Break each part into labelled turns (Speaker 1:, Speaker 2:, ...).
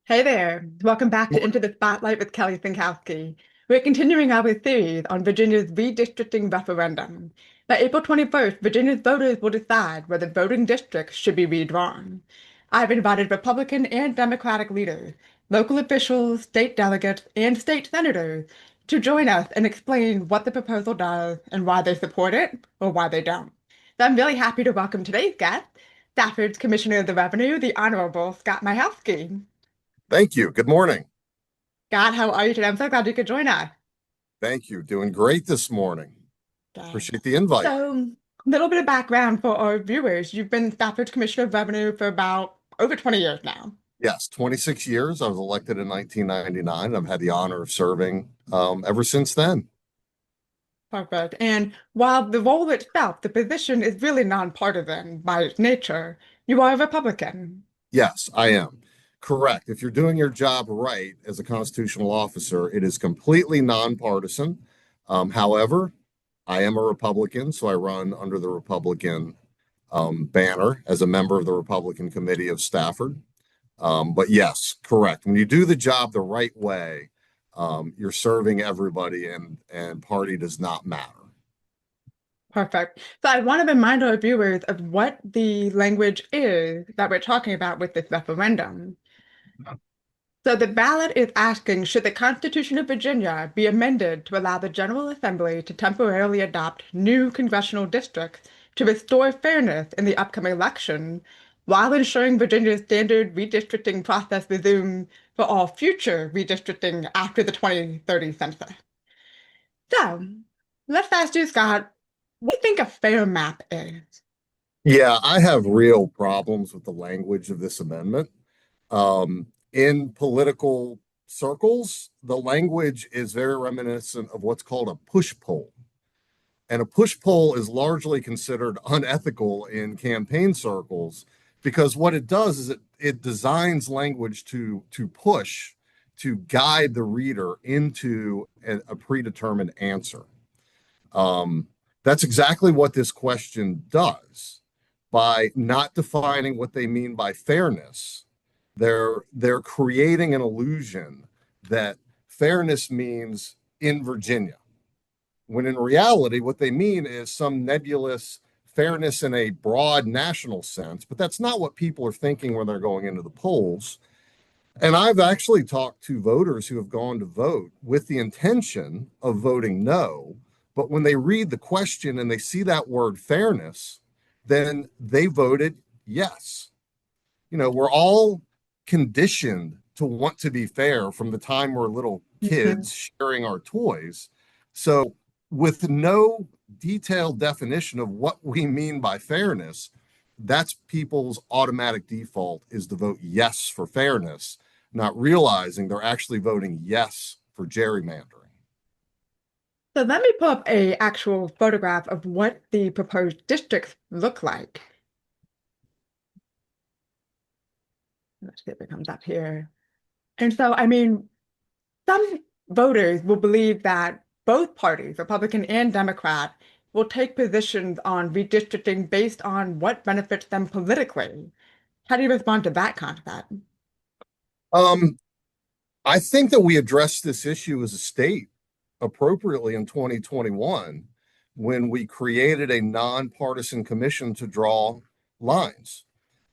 Speaker 1: Hey there. Welcome back to Into the Spotlight with Kelly Sienkowski. We're continuing our series on Virginia's redistricting referendum. By April 21st, Virginia's voters will decide whether voting districts should be redrawn. I've invited Republican and Democratic leaders, local officials, state delegates, and state senators to join us and explain what the proposal does and why they support it or why they don't. So I'm really happy to welcome today's guest, Stafford's Commissioner of the Revenue, the Honorable Scott Mayausky.
Speaker 2: Thank you. Good morning.
Speaker 1: God, how are you today? I'm so glad you could join us.
Speaker 2: Thank you. Doing great this morning.
Speaker 1: Okay.
Speaker 2: Appreciate the invite.
Speaker 1: So, a little bit of background for our viewers. You've been Stafford's Commissioner of Revenue for about over 20 years now.
Speaker 2: Yes, 26 years. I was elected in 1999. I've had the honor of serving ever since then.
Speaker 1: Perfect. And while the role itself, the position is really nonpartisan by its nature, you are a Republican.
Speaker 2: Yes, I am. Correct. If you're doing your job right as a constitutional officer, it is completely nonpartisan. However, I am a Republican, so I run under the Republican banner as a member of the Republican Committee of Stafford. But yes, correct. When you do the job the right way, you're serving everybody and party does not matter.
Speaker 1: Perfect. So I want to remind our viewers of what the language is that we're talking about with this referendum. So the ballot is asking, should the Constitution of Virginia be amended to allow the General Assembly to temporarily adopt new congressional districts to restore fairness in the upcoming election while ensuring Virginia's standard redistricting process resumes for all future redistricting after the 2030 census? So let's ask you, Scott, what do you think a fair map is?
Speaker 2: Yeah, I have real problems with the language of this amendment. In political circles, the language is very reminiscent of what's called a push poll. And a push poll is largely considered unethical in campaign circles because what it does is it designs language to push, to guide the reader into a predetermined answer. That's exactly what this question does. By not defining what they mean by fairness, they're creating an illusion that fairness means in Virginia, when in reality, what they mean is some nebulous fairness in a broad national sense, but that's not what people are thinking when they're going into the polls. And I've actually talked to voters who have gone to vote with the intention of voting no, but when they read the question and they see that word fairness, then they voted yes. You know, we're all conditioned to want to be fair from the time we're little
Speaker 1: Mhm.
Speaker 2: kids sharing our toys. So, with no detailed definition of what we mean by fairness, that's people's automatic default is to vote yes for fairness, not realizing they're actually voting yes for gerrymandering.
Speaker 1: So let me pull up a actual photograph of what the proposed districts look like. Let's see if it comes up here. And so, I mean, some voters will believe that both parties, Republican and Democrat, will take positions on redistricting based on what benefits them politically. How do you respond to that concept?
Speaker 2: Um, I think that we addressed this issue as a state appropriately in 2021 when we created a nonpartisan commission to draw lines.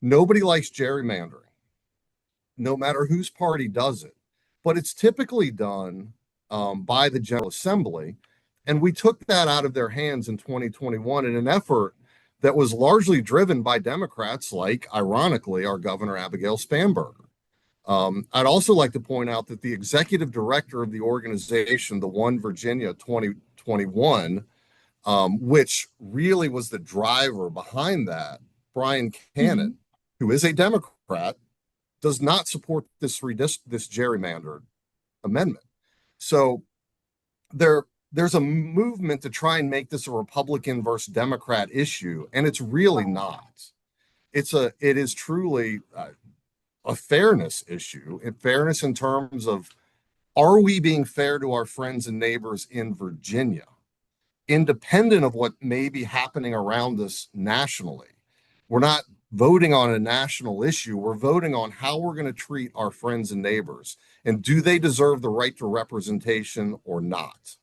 Speaker 2: Nobody likes gerrymandering, no matter whose party does it, but it's typically done by the General Assembly. And we took that out of their hands in 2021 in an effort that was largely driven by Democrats like, ironically, our Governor Abigail Spanberger. I'd also like to point out that the executive director of the organization, the One Virginia 2021, which really was the driver behind that, Brian
Speaker 1: Mhm.
Speaker 2: Cannon, who is a Democrat, does not support this gerrymandered amendment. So there's a movement to try and make this a Republican versus Democrat issue, and it's really not. It is truly a fairness issue, fairness in terms of, are we being fair to our friends and neighbors in Virginia, independent of what may be happening around us nationally? We're not voting on a national issue. We're voting on how we're going to treat our friends and neighbors. And do they deserve the right to representation or not?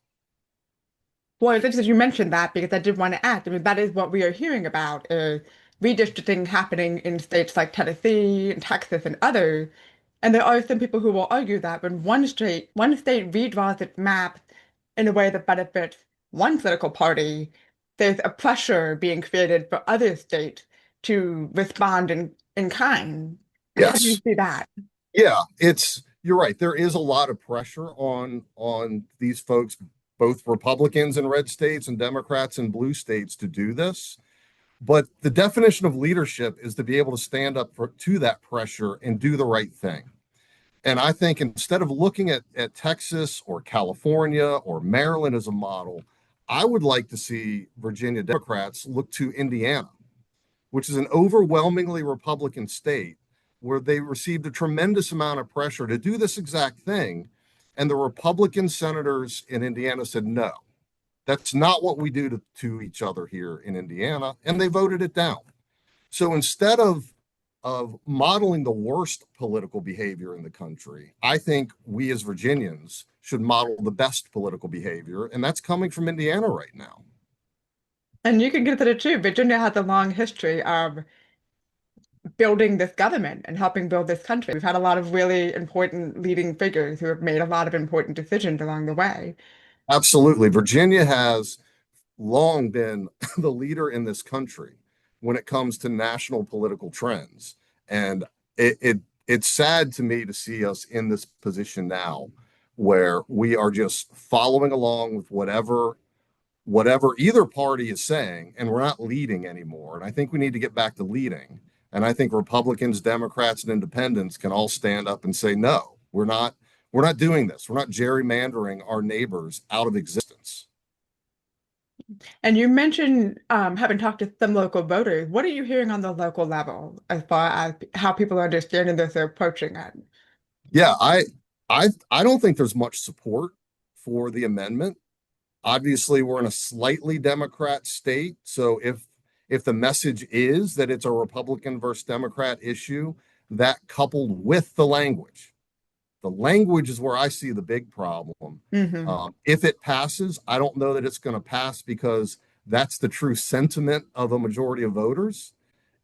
Speaker 1: Well, it's interesting you mentioned that because I did want to add, I mean, that is what we are hearing about is redistricting happening in states like Tennessee and Texas and others. And there are some people who will argue that when one state redraws its map in a way that benefits one political party, there's a pressure being created for other states to respond in kind. How do you
Speaker 2: Yes.
Speaker 1: see that?
Speaker 2: Yeah, you're right. There is a lot of pressure on these folks, both Republicans in red states and Democrats in blue states to do this. But the definition of leadership is to be able to stand up to that pressure and do the right thing. And I think instead of looking at Texas or California or Maryland as a model, I would like to see Virginia Democrats look to Indiana, which is an overwhelmingly Republican state where they received a tremendous amount of pressure to do this exact thing. And the Republican senators in Indiana said, no, that's not what we do to each other here in Indiana. And they voted it down. So instead of modeling the worst political behavior in the country, I think we as Virginians should model the best political behavior. And that's coming from Indiana right now.
Speaker 1: And you can consider too, Virginia has a long history of building this government and helping build this country. We've had a lot of really important leading figures who have made a lot of important decisions along the way.
Speaker 2: Absolutely. Virginia has long been the leader in this country when it comes to national political trends. And it's sad to me to see us in this position now where we are just following along with whatever either party is saying, and we're not leading anymore. And I think we need to get back to leading. And I think Republicans, Democrats, and independents can all stand up and say, no, we're not doing this. We're not gerrymandering our neighbors out of existence.
Speaker 1: And you mentioned having talked to some local voters. What are you hearing on the local level as far as how people are understanding this or approaching it?
Speaker 2: Yeah, I don't think there's much support for the amendment. Obviously, we're in a slightly Democrat state, so if the message is that it's a Republican versus Democrat issue, that coupled with the language is where I see the big problem.
Speaker 1: Hmm.
Speaker 2: If it passes, I don't know that it's going to pass because that's the true sentiment of a majority of voters.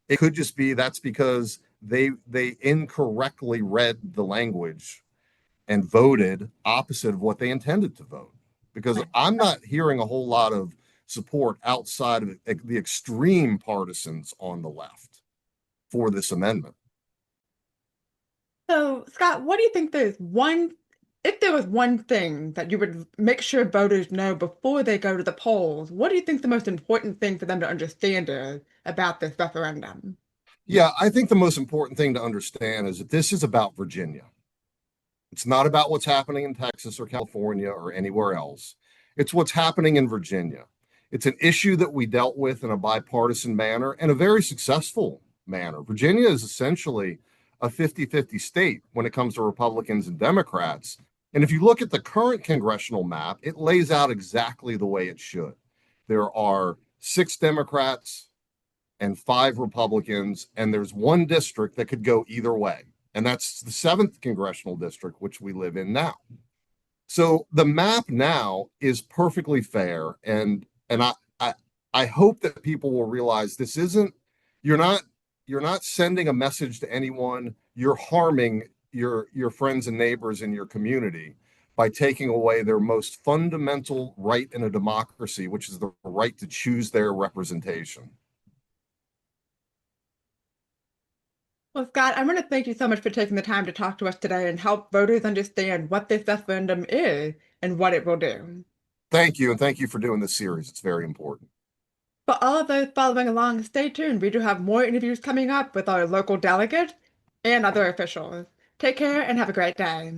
Speaker 2: It could just be that's because they incorrectly read the language and voted opposite of what they intended to vote. Because I'm not hearing a whole lot of support outside of the extreme partisans on the left for this amendment.
Speaker 1: So, Scott, what do you think if there was one thing that you would make sure voters know before they go to the polls, what do you think the most important thing for them to understand is about this referendum?
Speaker 2: Yeah, I think the most important thing to understand is that this is about Virginia. It's not about what's happening in Texas or California or anywhere else. It's what's happening in Virginia. It's an issue that we dealt with in a bipartisan manner and a very successful manner. Virginia is essentially a 50-50 state when it comes to Republicans and Democrats. And if you look at the current congressional map, it lays out exactly the way it should. There are 6 Democrats and 5 Republicans, and there's one district that could go either way. And that's the 7th congressional district, which we live in now. So the map now is perfectly fair, and I hope that people will realize this isn't you're not you're not sending a message to anyone. You're harming your friends and neighbors in your community by taking away their most fundamental right in a democracy, which is the right to choose their representation.
Speaker 1: Well, Scott, I want to thank you so much for taking the time to talk to us today and help voters understand what this referendum is and what it will do.
Speaker 2: Thank you, and thank you for doing this series. It's very important.
Speaker 1: For all of those following along, stay tuned. We do have more interviews coming up with our local delegates and other officials. Take care and have a great day.